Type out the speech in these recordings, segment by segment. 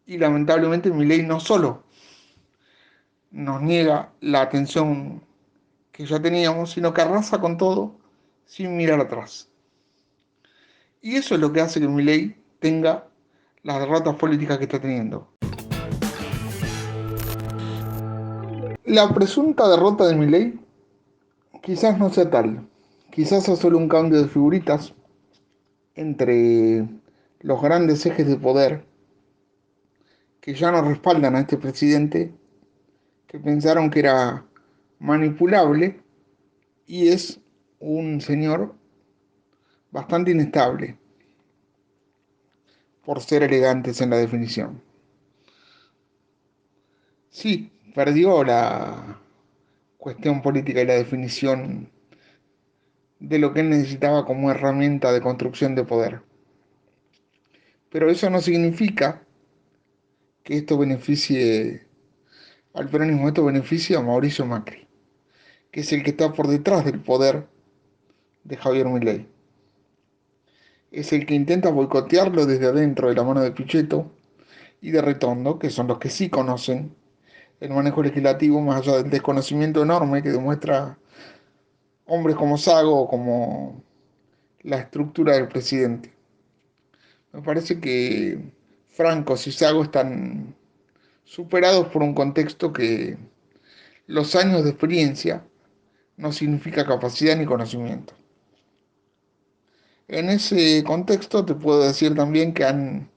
Y lamentablemente Milei no solo nos niega la atención que ya teníamos, sino que arrasa con todo sin mirar atrás. Y eso es lo que hace que Milei tenga las derrotas políticas que está teniendo. La presunta derrota de Milei quizás no sea tal. Quizás sea solo un cambio de figuritas entre los grandes ejes de poder que ya no respaldan a este presidente, que pensaron que era manipulable y es un señor bastante inestable por ser elegantes en la definición. Sí, perdió la cuestión política y la definición de lo que él necesitaba como herramienta de construcción de poder. Pero eso no significa que esto beneficie al peronismo, esto beneficia a Mauricio Macri, que es el que está por detrás del poder de Javier Milei. Es el que intenta boicotearlo desde adentro de la mano de Pichetto y de Retondo, que son los que sí conocen el manejo legislativo, más allá del desconocimiento enorme que demuestra hombres como Sago o como la estructura del presidente. Me parece que Franco y Sago están superados por un contexto que los años de experiencia no significa capacidad ni conocimiento. En ese contexto te puedo decir también que han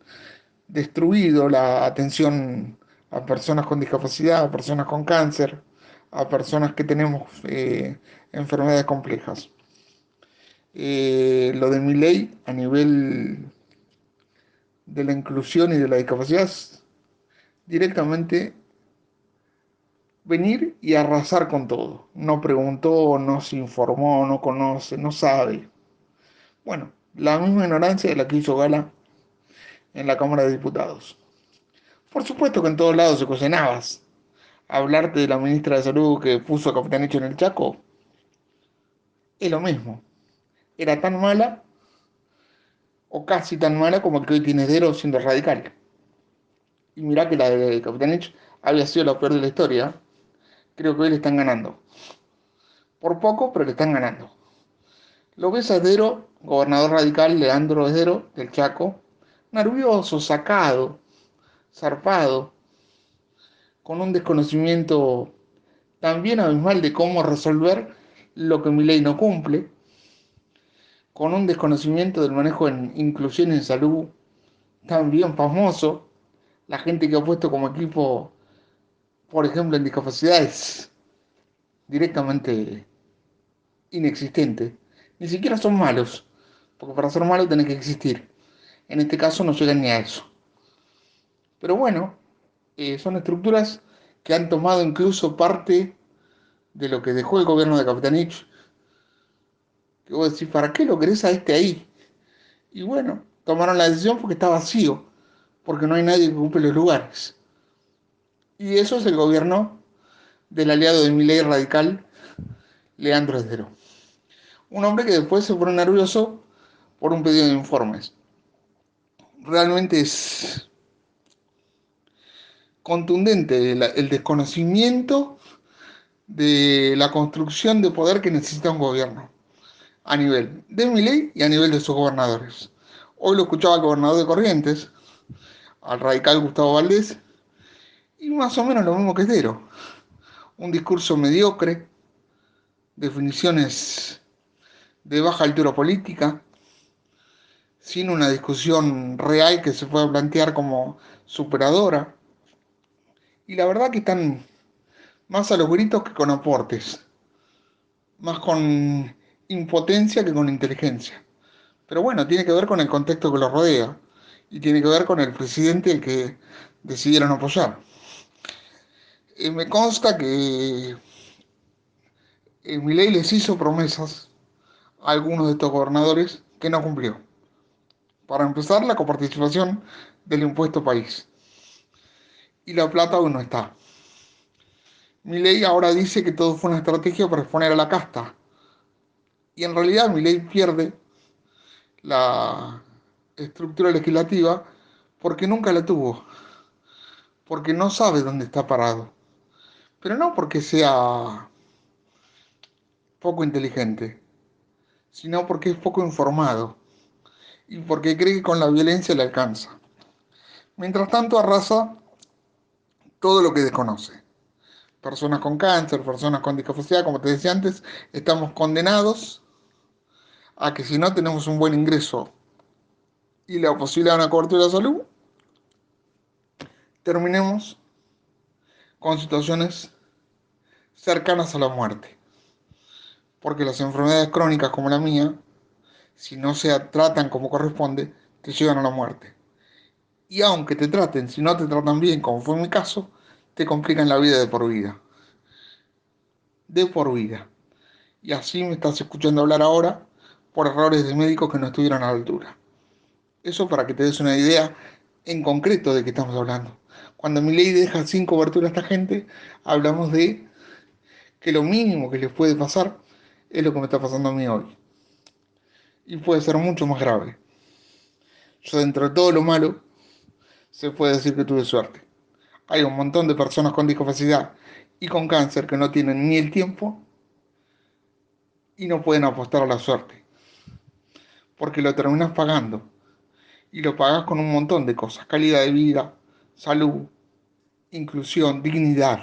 destruido la atención a personas con discapacidad, a personas con cáncer, a personas que tenemos enfermedades complejas. Lo de mi ley a nivel de la inclusión y de la discapacidad es directamente venir y arrasar con todo. No preguntó, no se informó, no conoce, no sabe. Bueno, la misma ignorancia de la que hizo gala en la Cámara de Diputados. Por supuesto que en todos lados se cocinabas. Hablarte de la ministra de Salud que puso a Capitanicho en el Chaco es lo mismo. Era tan mala o casi tan mala como el que hoy tiene Dero siendo radical. Y mirá que la de Capitanich había sido la peor de la historia. Creo que hoy le están ganando. Por poco, pero le están ganando. Lo ves a Dero, gobernador radical Leandro Dero del Chaco, nervioso, sacado, zarpado, con un desconocimiento también abismal de cómo resolver lo que mi ley no cumple, con un desconocimiento del manejo en inclusión en salud también famoso, la gente que ha puesto como equipo, por ejemplo, en discapacidades directamente inexistentes, ni siquiera son malos, porque para ser malo tenés que existir. En este caso no llegan ni a eso. Pero bueno, son estructuras que han tomado incluso parte de lo que dejó el gobierno de Capitanich, que vos decís, ¿para qué lo querés a este ahí? Y bueno, tomaron la decisión porque está vacío, porque no hay nadie que ocupe los lugares. Y eso es el gobierno del aliado de Milei radical, Leandro Esdero. Un hombre que después se pone nervioso por un pedido de informes. Realmente es contundente el desconocimiento de la construcción de poder que necesita un gobierno, a nivel de Milei y a nivel de sus gobernadores. Hoy lo escuchaba el gobernador de Corrientes, al radical Gustavo Valdés, y más o menos lo mismo que Esdero. Un discurso mediocre, definiciones de baja altura política, sin una discusión real que se pueda plantear como superadora. Y la verdad que están más a los gritos que con aportes, más con impotencia que con inteligencia. Pero bueno, tiene que ver con el contexto que los rodea y tiene que ver con el presidente el que decidieron apoyar. Me consta que Milei les hizo promesas a algunos de estos gobernadores que no cumplió. Para empezar, la coparticipación del impuesto país. Y la plata aún no está. Milei ahora dice que todo fue una estrategia para exponer a la casta. Y en realidad Milei pierde la estructura legislativa porque nunca la tuvo. porque no sabe dónde está parado, pero no porque sea poco inteligente, sino porque es poco informado y porque cree que con la violencia le alcanza. Mientras tanto arrasa todo lo que desconoce. Personas con cáncer, personas con discapacidad, como te decía antes, estamos condenados a que si no tenemos un buen ingreso y la posibilidad de una cobertura de salud, terminemos con situaciones cercanas a la muerte. Porque las enfermedades crónicas como la mía, si no se tratan como corresponde, te llevan a la muerte. Y aunque te traten, si no te tratan bien, como fue mi caso, te complican la vida de por vida. De por vida. Y así me estás escuchando hablar ahora por errores de médicos que no estuvieron a la altura. Eso para que te des una idea en concreto de qué estamos hablando. Cuando mi ley deja sin cobertura a esta gente, hablamos de que lo mínimo que les puede pasar es lo que me está pasando a mí hoy. Y puede ser mucho más grave. Yo, dentro de todo lo malo, se puede decir que tuve suerte. Hay un montón de personas con discapacidad y con cáncer que no tienen ni el tiempo y no pueden apostar a la suerte, porque lo terminas pagando y lo pagas con un montón de cosas: calidad de vida, salud, inclusión, dignidad.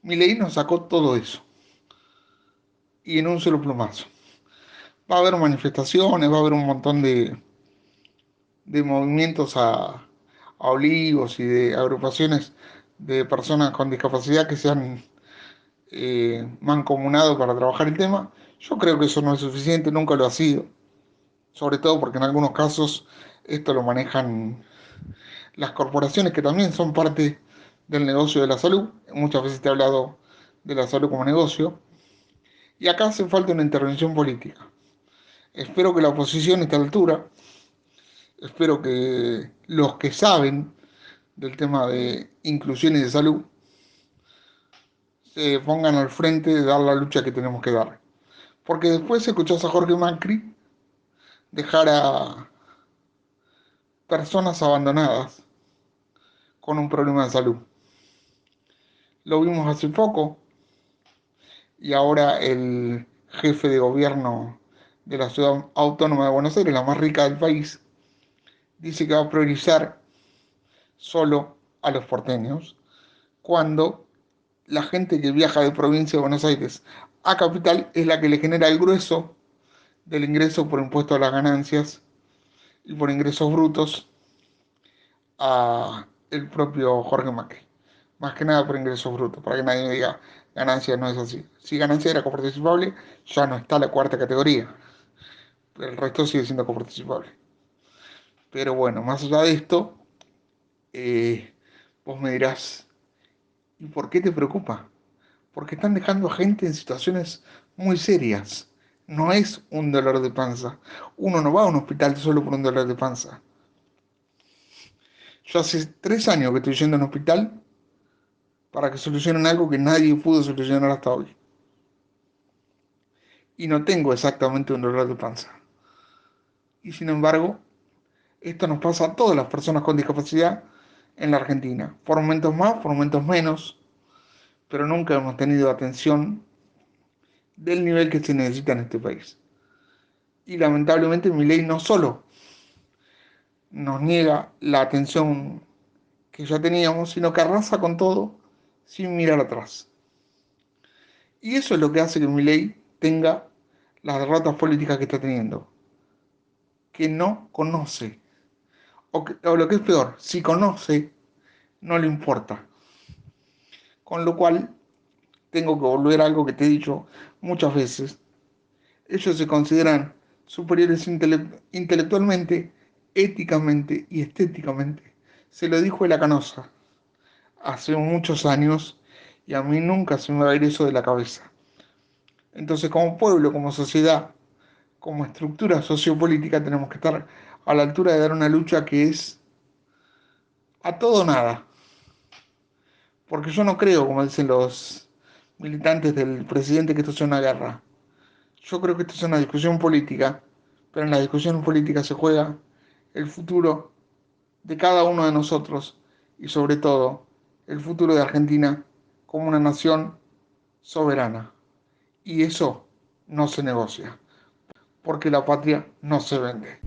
Mi ley nos sacó todo eso y en un solo plumazo. Va a haber manifestaciones, va a haber un montón de movimientos a olivos y de agrupaciones de personas con discapacidad que se han mancomunado para trabajar el tema. Yo creo que eso no es suficiente, nunca lo ha sido, sobre todo porque en algunos casos esto lo manejan las corporaciones que también son parte del negocio de la salud. Muchas veces te he hablado de la salud como negocio y acá hace falta una intervención política. Espero que la oposición esté a la altura, espero que los que saben del tema de inclusión y de salud se pongan al frente de dar la lucha que tenemos que dar. Porque después escuchás a Jorge Macri dejar a personas abandonadas con un problema de salud. Lo vimos hace poco y ahora el jefe de gobierno de la ciudad autónoma de Buenos Aires, la más rica del país, dice que va a priorizar solo a los porteños, cuando la gente que viaja de provincia de Buenos Aires a capital es la que le genera el grueso del ingreso por impuesto a las ganancias y por ingresos brutos a el propio Jorge Macri. Más que nada por ingresos brutos, para que nadie me diga ganancia no es así. Si ganancia era coparticipable, ya no está la cuarta categoría. El resto sigue siendo coparticipable. Pero bueno, más allá de esto, eh, vos me dirás, ¿y por qué te preocupa? Porque están dejando a gente en situaciones muy serias. No es un dolor de panza. Uno no va a un hospital solo por un dolor de panza. Yo hace 3 años que estoy yendo a un hospital para que solucionen algo que nadie pudo solucionar hasta hoy. Y no tengo exactamente un dolor de panza. Y sin embargo, esto nos pasa a todas las personas con discapacidad en la Argentina. Por momentos más, por momentos menos, pero nunca hemos tenido atención del nivel que se necesita en este país. Y lamentablemente mi ley no solo nos niega la atención que ya teníamos, sino que arrasa con todo sin mirar atrás. Y eso es lo que hace que mi ley tenga las derrotas políticas que está teniendo, que no conoce, o lo que es peor, si conoce, no le importa. Con lo cual, tengo que volver a algo que te he dicho muchas veces. Ellos se consideran superiores intelectualmente, éticamente y estéticamente. Se lo dijo la Canosa hace muchos años y a mí nunca se me va a ir eso de la cabeza. Entonces, como pueblo, como sociedad, como estructura sociopolítica, tenemos que estar a la altura de dar una lucha que es a todo o nada. Porque yo no creo, como dicen los militantes del presidente, que esto sea una guerra. Yo creo que esto es una discusión política, pero en la discusión política se juega el futuro de cada uno de nosotros y sobre todo el futuro de Argentina como una nación soberana. Y eso no se negocia, porque la patria no se vende.